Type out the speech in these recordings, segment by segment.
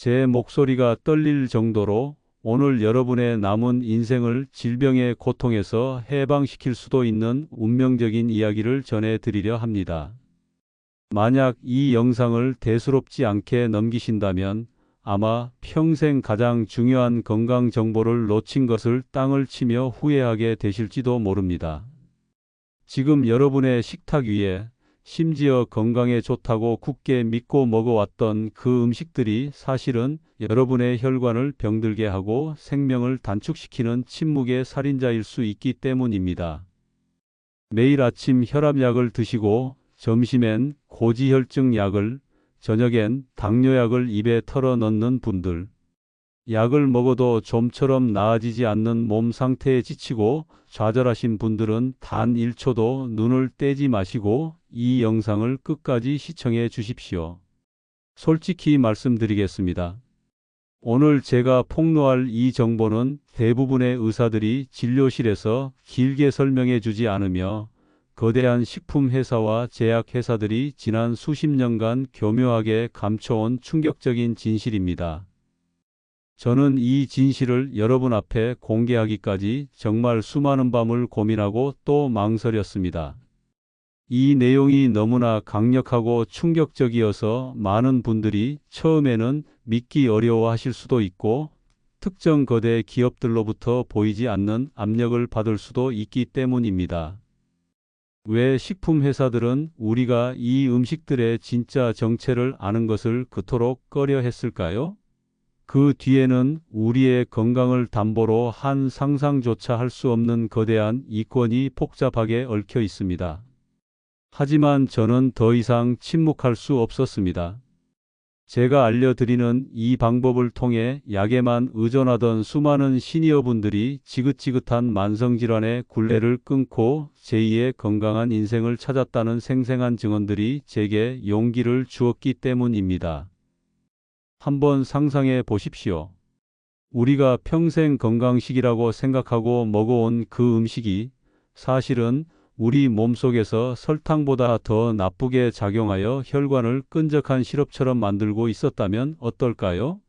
제 목소리가 떨릴 정도로 오늘 여러분의 남은 인생을 질병의 고통에서 해방시킬 수도 있는 운명적인 이야기를 전해드리려 합니다. 만약 이 영상을 대수롭지 않게 넘기신다면 아마 평생 가장 중요한 건강 정보를 놓친 것을 땅을 치며 후회하게 되실지도 모릅니다. 지금 여러분의 식탁 위에 심지어 건강에 좋다고 굳게 믿고 먹어왔던 그 음식들이 사실은 여러분의 혈관을 병들게 하고 생명을 단축시키는 침묵의 살인자일 수 있기 때문입니다. 매일 아침 혈압약을 드시고 점심엔 고지혈증 약을, 저녁엔 당뇨약을 입에 털어 넣는 분들, 약을 먹어도 좀처럼 나아지지 않는 몸 상태에 지치고 좌절하신 분들은 단 1초도 눈을 떼지 마시고 이 영상을 끝까지 시청해 주십시오. 솔직히 말씀드리겠습니다. 오늘 제가 폭로할 이 정보는 대부분의 의사들이 진료실에서 길게 설명해 주지 않으며 거대한 식품 회사와 제약 회사들이 지난 수십 년간 교묘하게 감춰온 충격적인 진실입니다. 저는 이 진실을 여러분 앞에 공개하기까지 정말 수많은 밤을 고민하고 또 망설였습니다. 이 내용이 너무나 강력하고 충격적이어서 많은 분들이 처음에는 믿기 어려워하실 수도 있고 특정 거대 기업들로부터 보이지 않는 압력을 받을 수도 있기 때문입니다. 왜 식품 회사들은 우리가 이 음식들의 진짜 정체를 아는 것을 그토록 꺼려 했을까요? 그 뒤에는 우리의 건강을 담보로 한 상상조차 할 수 없는 거대한 이권이 복잡하게 얽혀 있습니다. 하지만 저는 더 이상 침묵할 수 없었습니다. 제가 알려드리는 이 방법을 통해 약에만 의존하던 수많은 시니어분들이 지긋지긋한 만성질환의 굴레를 끊고 제2의 건강한 인생을 찾았다는 생생한 증언들이 제게 용기를 주었기 때문입니다. 한번 상상해 보십시오. 우리가 평생 건강식이라고 생각하고 먹어온 그 음식이 사실은 우리 몸속에서 설탕보다 더 나쁘게 작용하여 혈관을 끈적한 시럽처럼 만들고 있었다면 어떨까요?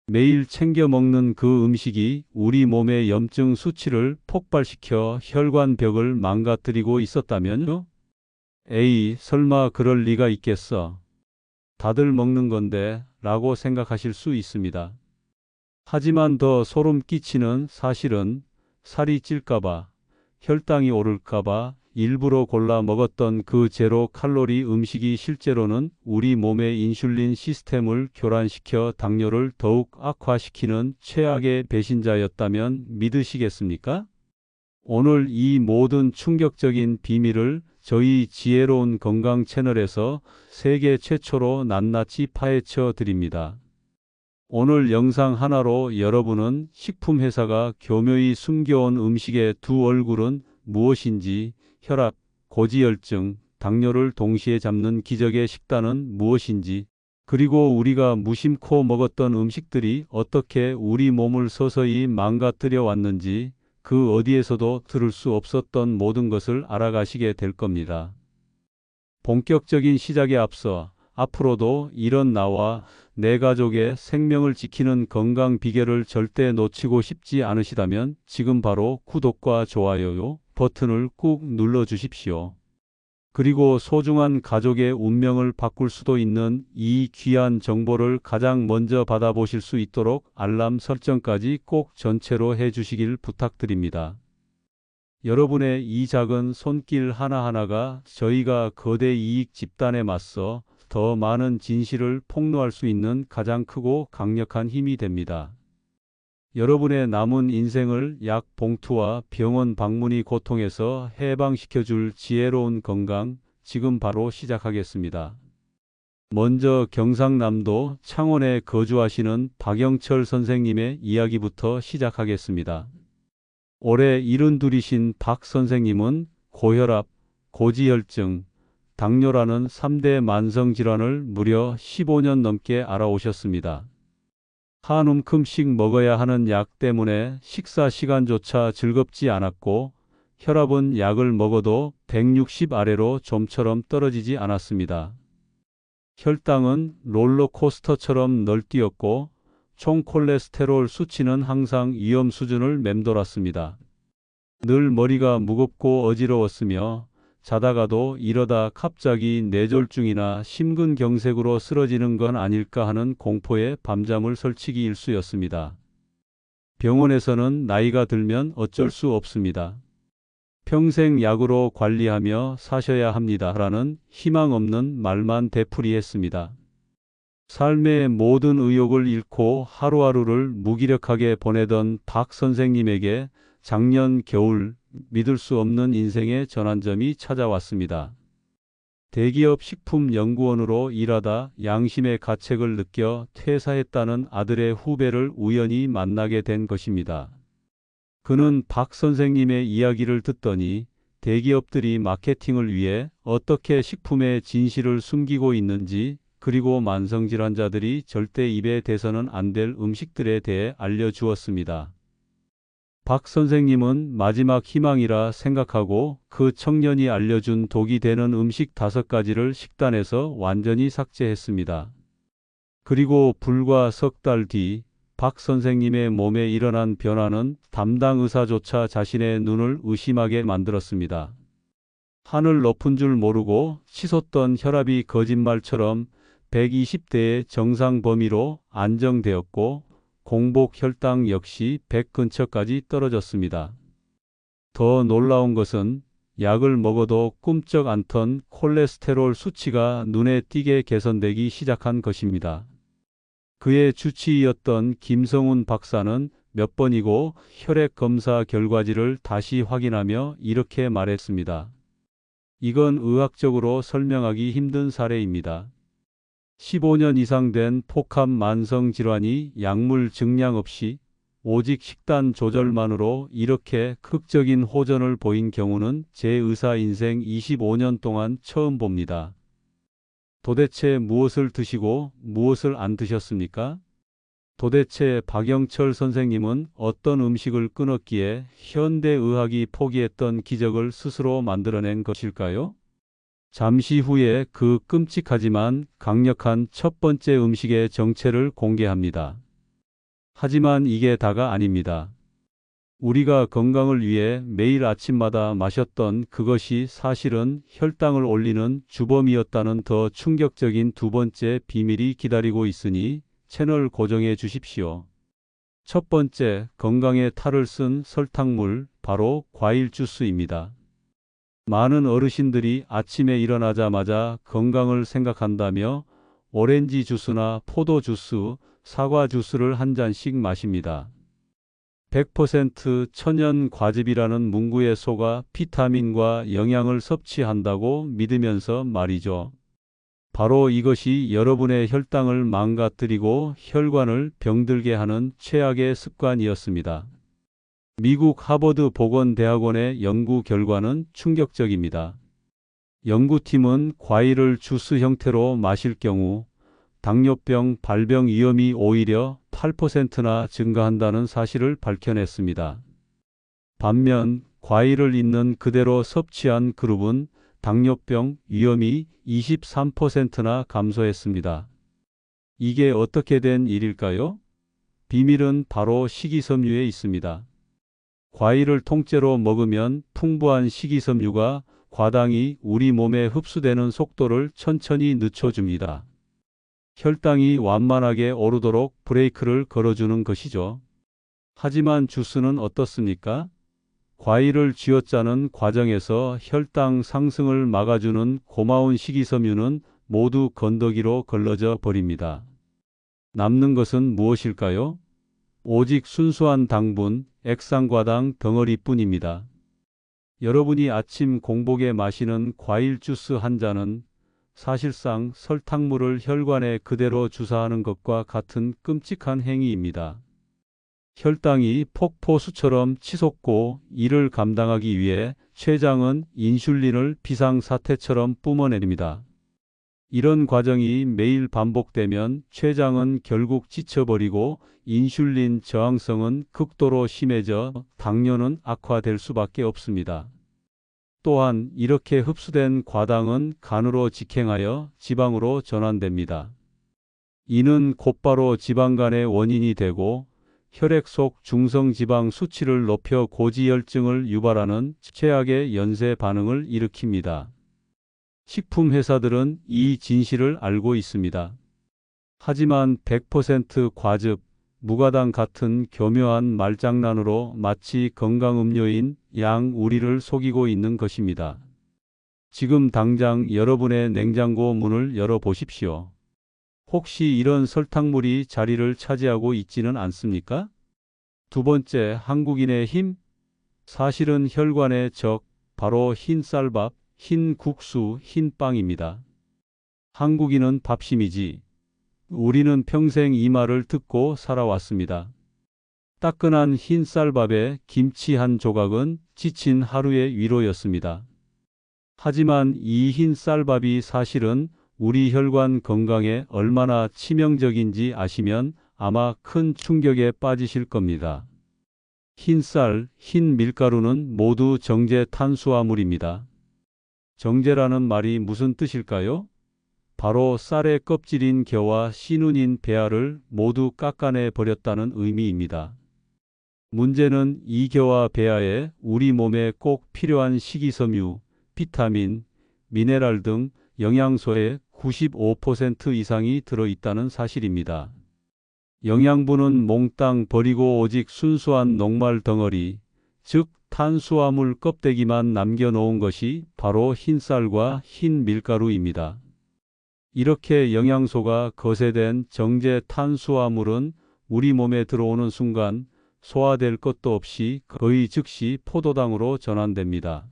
매일 챙겨 먹는 그 음식이 우리 몸의 염증 수치를 폭발시켜 혈관벽을 망가뜨리고 있었다면요? 에이, 설마 그럴 리가 있겠어. 다들 먹는 건데 라고 생각하실 수 있습니다. 하지만 더 소름 끼치는 사실은 살이 찔까봐, 혈당이 오를까봐 일부러 골라 먹었던 그 제로 칼로리 음식이 실제로는 우리 몸의 인슐린 시스템을 교란시켜 당뇨를 더욱 악화시키는 최악의 배신자였다면 믿으시겠습니까? 오늘 이 모든 충격적인 비밀을 저희 지혜로운 건강 채널에서 세계 최초로 낱낱이 파헤쳐 드립니다. 오늘 영상 하나로 여러분은 식품 회사가 교묘히 숨겨온 음식의 두 얼굴은 무엇인지, 혈압, 고지혈증, 당뇨를 동시에 잡는 기적의 식단은 무엇인지, 그리고 우리가 무심코 먹었던 음식들이 어떻게 우리 몸을 서서히 망가뜨려 왔는지 그 어디에서도 들을 수 없었던 모든 것을 알아가시게 될 겁니다. 본격적인 시작에 앞서 앞으로도 이런 나와 내 가족의 생명을 지키는 건강 비결을 절대 놓치고 싶지 않으시다면 지금 바로 구독과 좋아요 버튼을 꾹 눌러 주십시오. 그리고 소중한 가족의 운명을 바꿀 수도 있는 이 귀한 정보를 가장 먼저 받아보실 수 있도록 알람 설정까지 꼭 전체로 해주시길 부탁드립니다. 여러분의 이 작은 손길 하나하나가 저희가 거대 이익 집단에 맞서 더 많은 진실을 폭로할 수 있는 가장 크고 강력한 힘이 됩니다. 여러분의 남은 인생을 약 봉투와 병원 방문이 고통에서 해방시켜줄 지혜로운 건강, 지금 바로 시작하겠습니다. 먼저 경상남도 창원에 거주하시는 박영철 선생님의 이야기부터 시작하겠습니다. 올해 72이신 박 선생님은 고혈압, 고지혈증, 당뇨라는 3대 만성질환을 무려 15년 넘게 알아오셨습니다. 한 움큼씩 먹어야 하는 약 때문에 식사 시간조차 즐겁지 않았고 혈압은 약을 먹어도 160 아래로 좀처럼 떨어지지 않았습니다. 혈당은 롤러코스터처럼 널뛰었고 총 콜레스테롤 수치는 항상 위험 수준을 맴돌았습니다. 늘 머리가 무겁고 어지러웠으며 자다가도 이러다 갑자기 뇌졸중이나 심근경색으로 쓰러지는 건 아닐까 하는 공포에 밤잠을 설치기 일쑤였습니다. 병원에서는 나이가 들면 어쩔 수 없습니다. 평생 약으로 관리하며 사셔야 합니다라는 희망 없는 말만 되풀이했습니다. 삶의 모든 의욕을 잃고 하루하루를 무기력하게 보내던 박 선생님에게 작년 겨울 믿을 수 없는 인생의 전환점이 찾아왔습니다. 대기업 식품연구원으로 일하다 양심의 가책을 느껴 퇴사했다는 아들의 후배를 우연히 만나게 된 것입니다. 그는 박 선생님의 이야기를 듣더니 대기업들이 마케팅을 위해 어떻게 식품의 진실을 숨기고 있는지, 그리고 만성질환자들이 절대 입에 대서는 안 될 음식들에 대해 알려주었습니다. 박 선생님은 마지막 희망이라 생각하고 그 청년이 알려준 독이 되는 음식 5가지를 식단에서 완전히 삭제했습니다. 그리고 불과 석 달 뒤 박 선생님의 몸에 일어난 변화는 담당 의사조차 자신의 눈을 의심하게 만들었습니다. 하늘 높은 줄 모르고 치솟던 혈압이 거짓말처럼 120대의 정상 범위로 안정되었고 공복 혈당 역시 100 근처까지 떨어졌습니다. 더 놀라운 것은 약을 먹어도 꿈쩍 않던 콜레스테롤 수치가 눈에 띄게 개선되기 시작한 것입니다. 그의 주치의였던 김성훈 박사는 몇 번이고 혈액 검사 결과지를 다시 확인하며 이렇게 말했습니다. 이건 의학적으로 설명하기 힘든 사례입니다. 15년 이상 된 복합 만성 질환이 약물 증량 없이 오직 식단 조절만으로 이렇게 극적인 호전을 보인 경우는 제 의사 인생 25년 동안 처음 봅니다. 도대체 무엇을 드시고 무엇을 안 드셨습니까? 도대체 박영철 선생님은 어떤 음식을 끊었기에 현대의학이 포기했던 기적을 스스로 만들어낸 것일까요? 잠시 후에 그 끔찍하지만 강력한 첫 번째 음식의 정체를 공개합니다. 하지만 이게 다가 아닙니다. 우리가 건강을 위해 매일 아침마다 마셨던 그것이 사실은 혈당을 올리는 주범이었다는 더 충격적인 두 번째 비밀이 기다리고 있으니 채널 고정해 주십시오. 첫 번째, 건강에 탈을 쓴 설탕물, 바로 과일 주스입니다. 많은 어르신들이 아침에 일어나자마자 건강을 생각한다며 오렌지 주스나 포도 주스, 사과 주스를 한 잔씩 마십니다. 100% 천연 과즙이라는 문구에 속아 비타민과 영양을 섭취한다고 믿으면서 말이죠. 바로 이것이 여러분의 혈당을 망가뜨리고 혈관을 병들게 하는 최악의 습관이었습니다. 미국 하버드 보건대학원의 연구 결과는 충격적입니다. 연구팀은 과일을 주스 형태로 마실 경우 당뇨병 발병 위험이 오히려 8%나 증가한다는 사실을 밝혀냈습니다. 반면 과일을 있는 그대로 섭취한 그룹은 당뇨병 위험이 23%나 감소했습니다. 이게 어떻게 된 일일까요? 비밀은 바로 식이섬유에 있습니다. 과일을 통째로 먹으면 풍부한 식이섬유가 과당이 우리 몸에 흡수되는 속도를 천천히 늦춰줍니다. 혈당이 완만하게 오르도록 브레이크를 걸어주는 것이죠. 하지만 주스는 어떻습니까? 과일을 쥐어짜는 과정에서 혈당 상승을 막아주는 고마운 식이섬유는 모두 건더기로 걸러져 버립니다. 남는 것은 무엇일까요? 오직 순수한 당분, 액상과당 덩어리뿐입니다. 여러분이 아침 공복에 마시는 과일 주스 한 잔은 사실상 설탕물을 혈관에 그대로 주사하는 것과 같은 끔찍한 행위입니다. 혈당이 폭포수처럼 치솟고 이를 감당하기 위해 췌장은 인슐린을 비상사태처럼 뿜어냅니다. 이런 과정이 매일 반복되면 췌장은 결국 지쳐버리고 인슐린 저항성은 극도로 심해져 당뇨는 악화될 수밖에 없습니다. 또한 이렇게 흡수된 과당은 간으로 직행하여 지방으로 전환됩니다. 이는 곧바로 지방간의 원인이 되고 혈액 속 중성지방 수치를 높여 고지혈증을 유발하는 최악의 연쇄 반응을 일으킵니다. 식품 회사들은 이 진실을 알고 있습니다. 하지만 100% 과즙, 무가당 같은 교묘한 말장난으로 마치 건강음료인 양우리를 속이고 있는 것입니다. 지금 당장 여러분의 냉장고 문을 열어보십시오. 혹시 이런 설탕물이 자리를 차지하고 있지는 않습니까? 두 번째, 한국인의 힘? 사실은 혈관의 적, 바로 흰 쌀밥, 흰 국수, 흰 빵입니다. 한국인은 밥심이지. 우리는 평생 이 말을 듣고 살아왔습니다. 따끈한 흰 쌀밥에 김치 한 조각은 지친 하루의 위로였습니다. 하지만 이 흰 쌀밥이 사실은 우리 혈관 건강에 얼마나 치명적인지 아시면 아마 큰 충격에 빠지실 겁니다. 흰 쌀, 흰 밀가루는 모두 정제 탄수화물입니다. 정제라는 말이 무슨 뜻일까요? 바로 쌀의 껍질인 겨와 씨눈인 배아를 모두 깎아내 버렸다는 의미입니다. 문제는 이 겨와 배아에 우리 몸에 꼭 필요한 식이섬유, 비타민, 미네랄 등 영양소의 95% 이상이 들어있다는 사실입니다. 영양분은 몽땅 버리고 오직 순수한 녹말 덩어리, 즉 탄수화물 껍데기만 남겨놓은 것이 바로 흰쌀과 흰 밀가루입니다. 이렇게 영양소가 거세된 정제 탄수화물은 우리 몸에 들어오는 순간 소화될 것도 없이 거의 즉시 포도당으로 전환됩니다.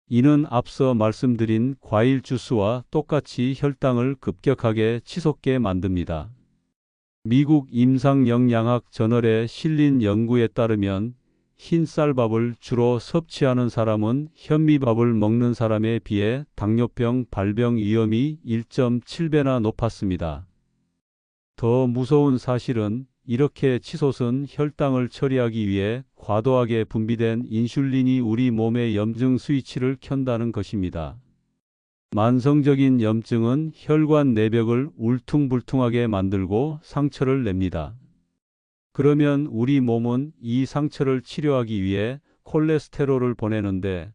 이는 앞서 말씀드린 과일 주스와 똑같이 혈당을 급격하게 치솟게 만듭니다. 미국 임상영양학 저널에 실린 연구에 따르면 흰 쌀밥을 주로 섭취하는 사람은 현미밥을 먹는 사람에 비해 당뇨병 발병 위험이 1.7배나 높았습니다. 더 무서운 사실은 이렇게 치솟은 혈당을 처리하기 위해 과도하게 분비된 인슐린이 우리 몸의 염증 스위치를 켠다는 것입니다. 만성적인 염증은 혈관 내벽을 울퉁불퉁하게 만들고 상처를 냅니다. 그러면 우리 몸은 이 상처를 치료하기 위해 콜레스테롤을 보내는데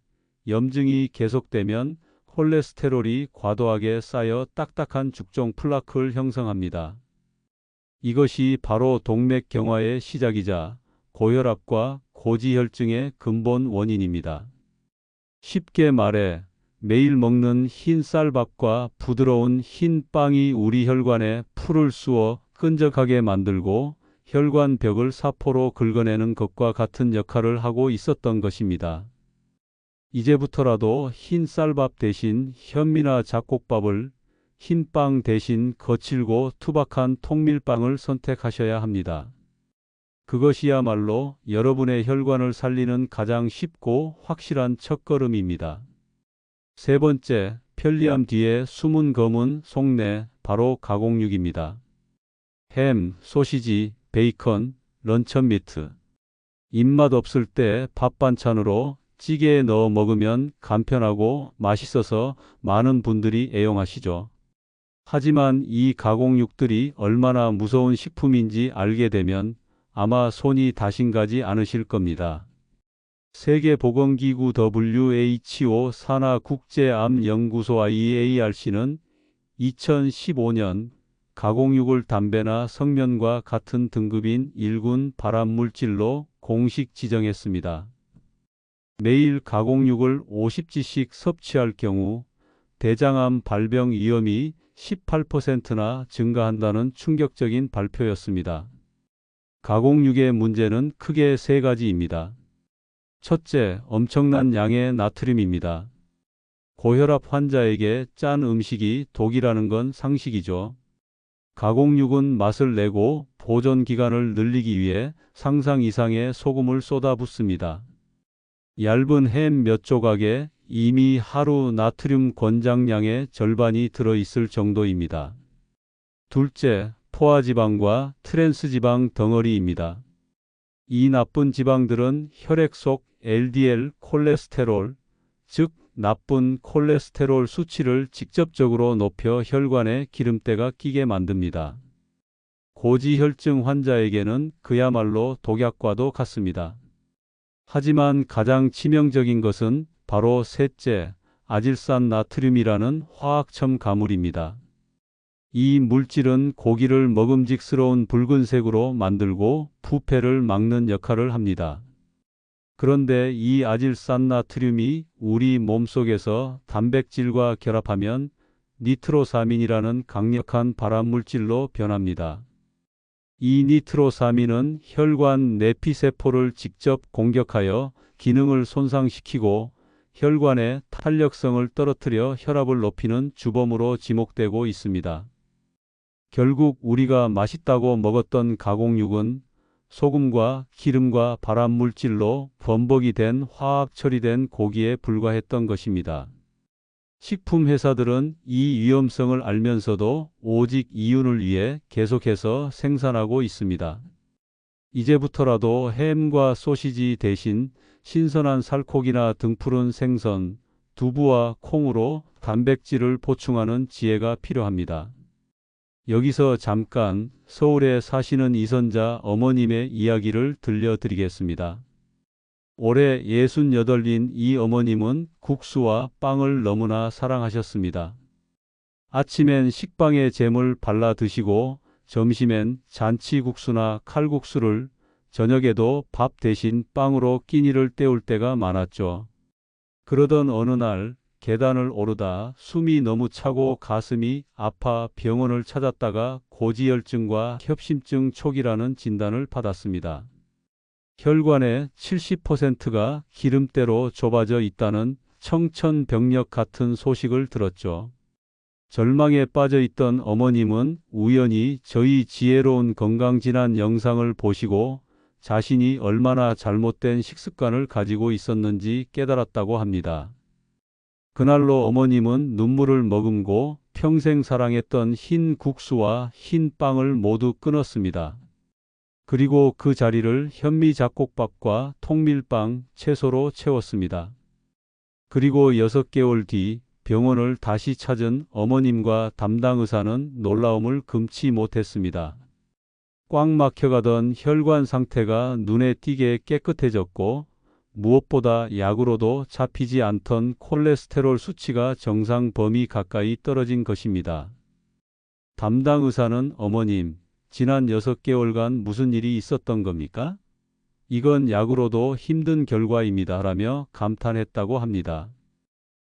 염증이 계속되면 콜레스테롤이 과도하게 쌓여 딱딱한 죽종 플라크를 형성합니다. 이것이 바로 동맥경화의 시작이자 고혈압과 고지혈증의 근본 원인입니다. 쉽게 말해 매일 먹는 흰 쌀밥과 부드러운 흰 빵이 우리 혈관에 풀을 쑤어 끈적하게 만들고 혈관 벽을 사포로 긁어내는 것과 같은 역할을 하고 있었던 것입니다. 이제부터라도 흰 쌀밥 대신 현미나 잡곡밥을, 흰빵 대신 거칠고 투박한 통밀빵을 선택하셔야 합니다. 그것이야말로 여러분의 혈관을 살리는 가장 쉽고 확실한 첫걸음입니다. 세 번째, 편리함 뒤에 숨은 검은 속내, 바로 가공육입니다. 햄, 소시지, 베이컨, 런천미트. 입맛 없을 때 밥 반찬으로 찌개에 넣어 먹으면 간편하고 맛있어서 많은 분들이 애용하시죠. 하지만 이 가공육들이 얼마나 무서운 식품인지 알게 되면 아마 손이 다신 가지 않으실 겁니다. 세계보건기구 WHO 산하국제암연구소 IARC는 2015년 가공육을 담배나 성면과 같은 등급인 1군 발암물질로 공식 지정했습니다. 매일 가공육을 50g씩 섭취할 경우 대장암 발병 위험이 18%나 증가한다는 충격적인 발표였습니다. 가공육의 문제는 크게 세 가지입니다. 첫째, 엄청난 양의 나트륨입니다. 고혈압 환자에게 짠 음식이 독이라는 건 상식이죠. 가공육은 맛을 내고 보존 기간을 늘리기 위해 상상 이상의 소금을 쏟아붓습니다. 얇은 햄 몇 조각에 이미 하루 나트륨 권장량의 절반이 들어있을 정도입니다. 둘째, 포화지방과 트랜스지방 덩어리입니다. 이 나쁜 지방들은 혈액 속 LDL 콜레스테롤, 즉 나쁜 콜레스테롤 수치를 직접적으로 높여 혈관에 기름때가 끼게 만듭니다. 고지혈증 환자에게는 그야말로 독약과도 같습니다. 하지만 가장 치명적인 것은 바로 셋째, 아질산 나트륨이라는 화학 첨가물입니다. 이 물질은 고기를 먹음직스러운 붉은색으로 만들고 부패를 막는 역할을 합니다. 그런데 이 아질산 나트륨이 우리 몸속에서 단백질과 결합하면 니트로사민이라는 강력한 발암물질로 변합니다. 이 니트로사민은 혈관 내피세포를 직접 공격하여 기능을 손상시키고 혈관의 탄력성을 떨어뜨려 혈압을 높이는 주범으로 지목되고 있습니다. 결국 우리가 맛있다고 먹었던 가공육은 소금과 기름과 발암물질로 범벅이 된 화학 처리된 고기에 불과했던 것입니다. 식품 회사들은 이 위험성을 알면서도 오직 이윤을 위해 계속해서 생산하고 있습니다. 이제부터라도 햄과 소시지 대신 신선한 살코기나 등푸른 생선, 두부와 콩으로 단백질을 보충하는 지혜가 필요합니다. 여기서 잠깐 서울에 사시는 이선자 어머님의 이야기를 들려드리겠습니다. 올해 68인 이 어머님은 국수와 빵을 너무나 사랑하셨습니다. 아침엔 식빵에 잼을 발라 드시고 점심엔 잔치국수나 칼국수를, 저녁에도 밥 대신 빵으로 끼니를 때울 때가 많았죠. 그러던 어느 날 계단을 오르다 숨이 너무 차고 가슴이 아파 병원을 찾았다가 고지혈증과 협심증 초기라는 진단을 받았습니다. 혈관의 70%가 기름때로 좁아져 있다는 청천벽력 같은 소식을 들었죠. 절망에 빠져 있던 어머님은 우연히 저희 지혜로운 건강진안 영상을 보시고 자신이 얼마나 잘못된 식습관을 가지고 있었는지 깨달았다고 합니다. 그날로 어머님은 눈물을 머금고 평생 사랑했던 흰 국수와 흰 빵을 모두 끊었습니다. 그리고 그 자리를 현미잡곡밥과 통밀빵, 채소로 채웠습니다. 그리고 6개월 뒤 병원을 다시 찾은 어머님과 담당 의사는 놀라움을 금치 못했습니다. 꽉 막혀가던 혈관 상태가 눈에 띄게 깨끗해졌고 무엇보다 약으로도 잡히지 않던 콜레스테롤 수치가 정상 범위 가까이 떨어진 것입니다. 담당 의사는 어머님, 지난 6개월간 무슨 일이 있었던 겁니까? 이건 약으로도 힘든 결과입니다. 라며 감탄했다고 합니다.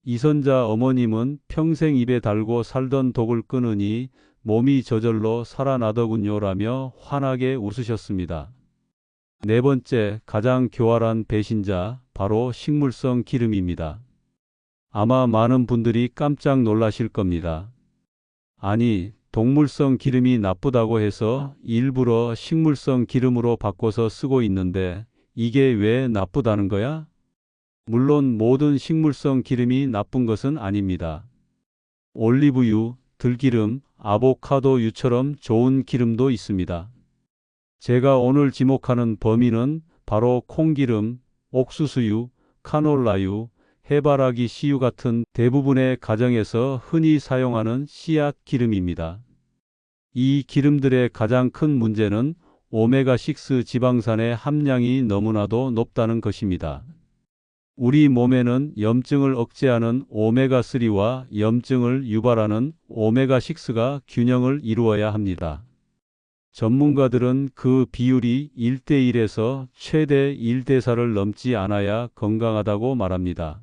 이선자 어머님은 평생 입에 달고 살던 독을 끊으니 몸이 저절로 살아나더군요. 라며 환하게 웃으셨습니다. 네 번째, 가장 교활한 배신자, 바로 식물성 기름입니다. 아마 많은 분들이 깜짝 놀라실 겁니다. 아니, 동물성 기름이 나쁘다고 해서 일부러 식물성 기름으로 바꿔서 쓰고 있는데 이게 왜 나쁘다는 거야? 물론 모든 식물성 기름이 나쁜 것은 아닙니다. 올리브유, 들기름, 아보카도유처럼 좋은 기름도 있습니다. 제가 오늘 지목하는 범위는 바로 콩기름, 옥수수유, 카놀라유, 해바라기 씨유 같은 대부분의 가정에서 흔히 사용하는 씨앗 기름입니다. 이 기름들의 가장 큰 문제는 오메가6 지방산의 함량이 너무나도 높다는 것입니다. 우리 몸에는 염증을 억제하는 오메가3와 염증을 유발하는 오메가6가 균형을 이루어야 합니다. 전문가들은 그 비율이 1대1에서 최대 1대4를 넘지 않아야 건강하다고 말합니다.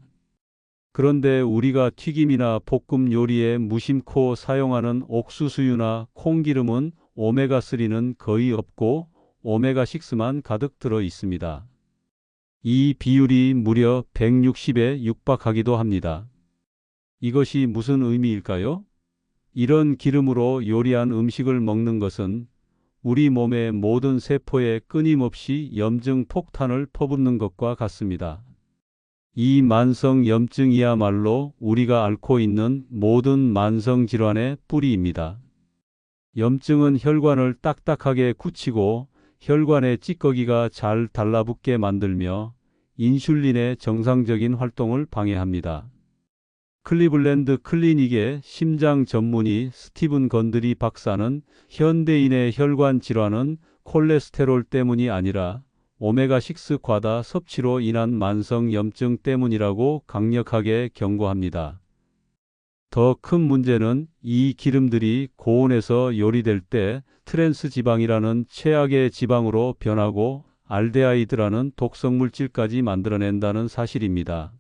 그런데 우리가 튀김이나 볶음 요리에 무심코 사용하는 옥수수유나 콩기름은 오메가3는 거의 없고 오메가6만 가득 들어 있습니다. 이 비율이 무려 160에 육박하기도 합니다. 이것이 무슨 의미일까요? 이런 기름으로 요리한 음식을 먹는 것은 우리 몸의 모든 세포에 끊임없이 염증 폭탄을 퍼붓는 것과 같습니다. 이 만성 염증이야말로 우리가 앓고 있는 모든 만성 질환의 뿌리입니다. 염증은 혈관을 딱딱하게 굳히고 혈관의 찌꺼기가 잘 달라붙게 만들며 인슐린의 정상적인 활동을 방해합니다. 클리블랜드 클리닉의 심장 전문의 스티븐 건드리 박사는 현대인의 혈관 질환은 콜레스테롤 때문이 아니라 오메가6 과다 섭취로 인한 만성 염증 때문이라고 강력하게 경고합니다. 더 큰 문제는 이 기름들이 고온에서 요리될 때 트랜스 지방이라는 최악의 지방으로 변하고 알데하이드라는 독성물질까지 만들어낸다는 사실입니다.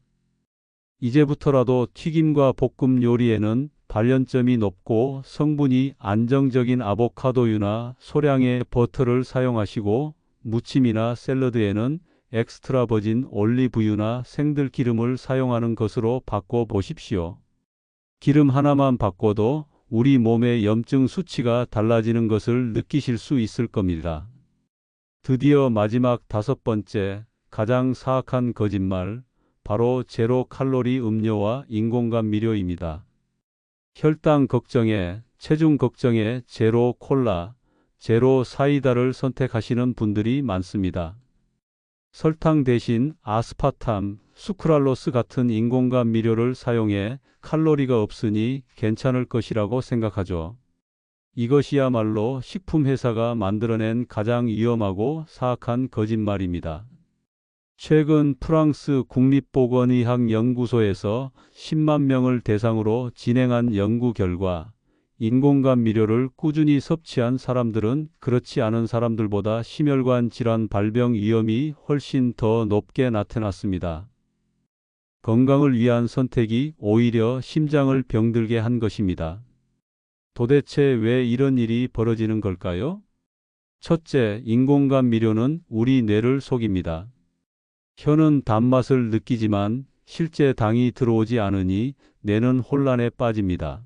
이제부터라도 튀김과 볶음 요리에는 발연점이 높고 성분이 안정적인 아보카도유나 소량의 버터를 사용하시고 무침이나 샐러드에는 엑스트라 버진 올리브유나 생들기름을 사용하는 것으로 바꿔보십시오. 기름 하나만 바꿔도 우리 몸의 염증 수치가 달라지는 것을 느끼실 수 있을 겁니다. 드디어 마지막 5번째, 가장 사악한 거짓말, 바로 제로 칼로리 음료와 인공감미료입니다. 혈당 걱정에, 체중 걱정에 제로 콜라, 제로 사이다를 선택하시는 분들이 많습니다. 설탕 대신 아스파탐, 수크랄로스 같은 인공감미료를 사용해 칼로리가 없으니 괜찮을 것이라고 생각하죠. 이것이야말로 식품회사가 만들어낸 가장 위험하고 사악한 거짓말입니다. 최근 프랑스 국립보건의학 연구소에서 10만 명을 대상으로 진행한 연구 결과 인공감미료를 꾸준히 섭취한 사람들은 그렇지 않은 사람들보다 심혈관 질환 발병 위험이 훨씬 더 높게 나타났습니다. 건강을 위한 선택이 오히려 심장을 병들게 한 것입니다. 도대체 왜 이런 일이 벌어지는 걸까요? 첫째, 인공감미료는 우리 뇌를 속입니다. 혀는 단맛을 느끼지만 실제 당이 들어오지 않으니 뇌는 혼란에 빠집니다.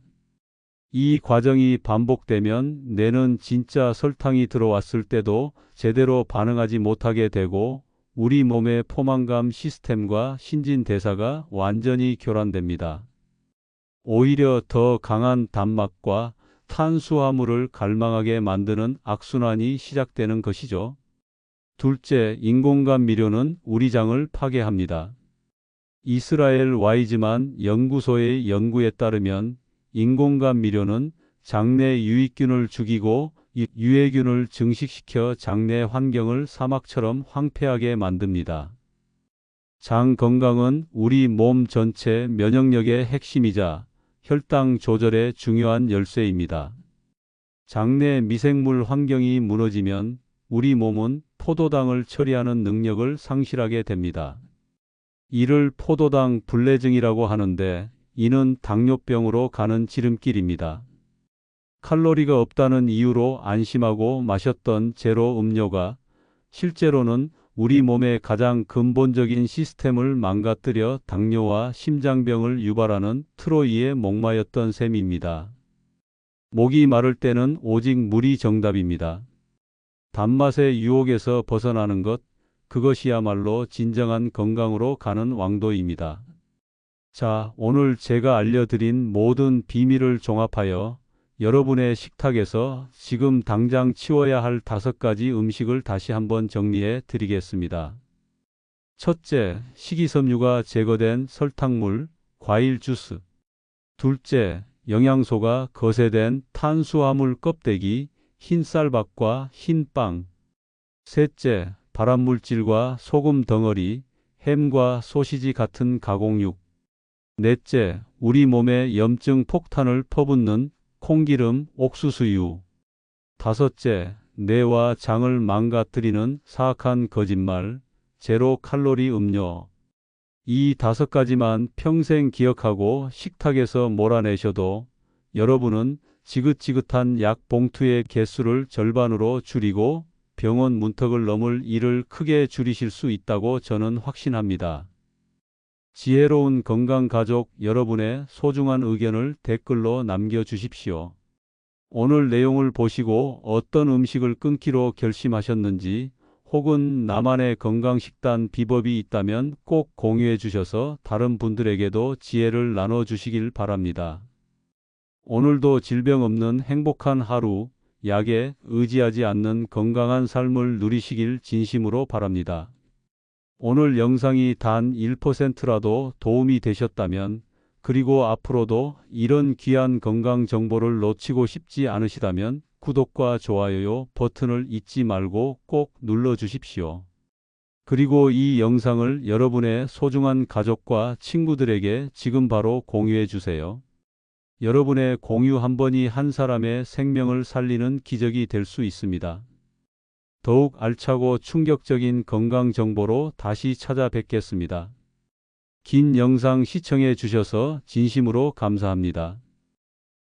이 과정이 반복되면 뇌는 진짜 설탕이 들어왔을 때도 제대로 반응하지 못하게 되고 우리 몸의 포만감 시스템과 신진대사가 완전히 교란됩니다. 오히려 더 강한 단맛과 탄수화물을 갈망하게 만드는 악순환이 시작되는 것이죠. 둘째, 인공감미료는 우리 장을 파괴합니다. 이스라엘 와이즈만 연구소의 연구에 따르면 인공감미료는 장내 유익균을 죽이고 이 유해균을 증식시켜 장내 환경을 사막처럼 황폐하게 만듭니다. 장 건강은 우리 몸 전체 면역력의 핵심이자 혈당 조절의 중요한 열쇠입니다. 장내 미생물 환경이 무너지면 우리 몸은 포도당을 처리하는 능력을 상실하게 됩니다. 이를 포도당 불내증이라고 하는데 이는 당뇨병으로 가는 지름길입니다. 칼로리가 없다는 이유로 안심하고 마셨던 제로 음료가 실제로는 우리 몸의 가장 근본적인 시스템을 망가뜨려 당뇨와 심장병을 유발하는 트로이에 목마였던 셈입니다. 목이 마를 때는 오직 물이 정답입니다. 단맛의 유혹에서 벗어나는 것, 그것이야말로 진정한 건강으로 가는 왕도입니다. 자, 오늘 제가 알려드린 모든 비밀을 종합하여 여러분의 식탁에서 지금 당장 치워야 할 5가지 음식을 다시 한번 정리해 드리겠습니다. 첫째, 식이섬유가 제거된 설탕물, 과일 주스. 둘째, 영양소가 거세된 탄수화물 껍데기, 흰 쌀밥과 흰 빵. 셋째, 발암물질과 소금 덩어리, 햄과 소시지 같은 가공육. 넷째, 우리 몸에 염증 폭탄을 퍼붓는 콩기름, 옥수수유. 다섯째, 뇌와 장을 망가뜨리는 사악한 거짓말, 제로 칼로리 음료. 이 5가지만 평생 기억하고 식탁에서 몰아내셔도 여러분은 지긋지긋한 약 봉투의 개수를 절반으로 줄이고 병원 문턱을 넘을 일을 크게 줄이실 수 있다고 저는 확신합니다. 지혜로운 건강가족 여러분의 소중한 의견을 댓글로 남겨주십시오. 오늘 내용을 보시고 어떤 음식을 끊기로 결심하셨는지 혹은 나만의 건강식단 비법이 있다면 꼭 공유해 주셔서 다른 분들에게도 지혜를 나눠주시길 바랍니다. 오늘도 질병 없는 행복한 하루, 약에 의지하지 않는 건강한 삶을 누리시길 진심으로 바랍니다. 오늘 영상이 단 1%라도 도움이 되셨다면, 그리고 앞으로도 이런 귀한 건강 정보를 놓치고 싶지 않으시다면 구독과 좋아요 버튼을 잊지 말고 꼭 눌러 주십시오. 그리고 이 영상을 여러분의 소중한 가족과 친구들에게 지금 바로 공유해 주세요. 여러분의 공유 한 번이 한 사람의 생명을 살리는 기적이 될 수 있습니다. 더욱 알차고 충격적인 건강 정보로 다시 찾아뵙겠습니다. 긴 영상 시청해 주셔서 진심으로 감사합니다.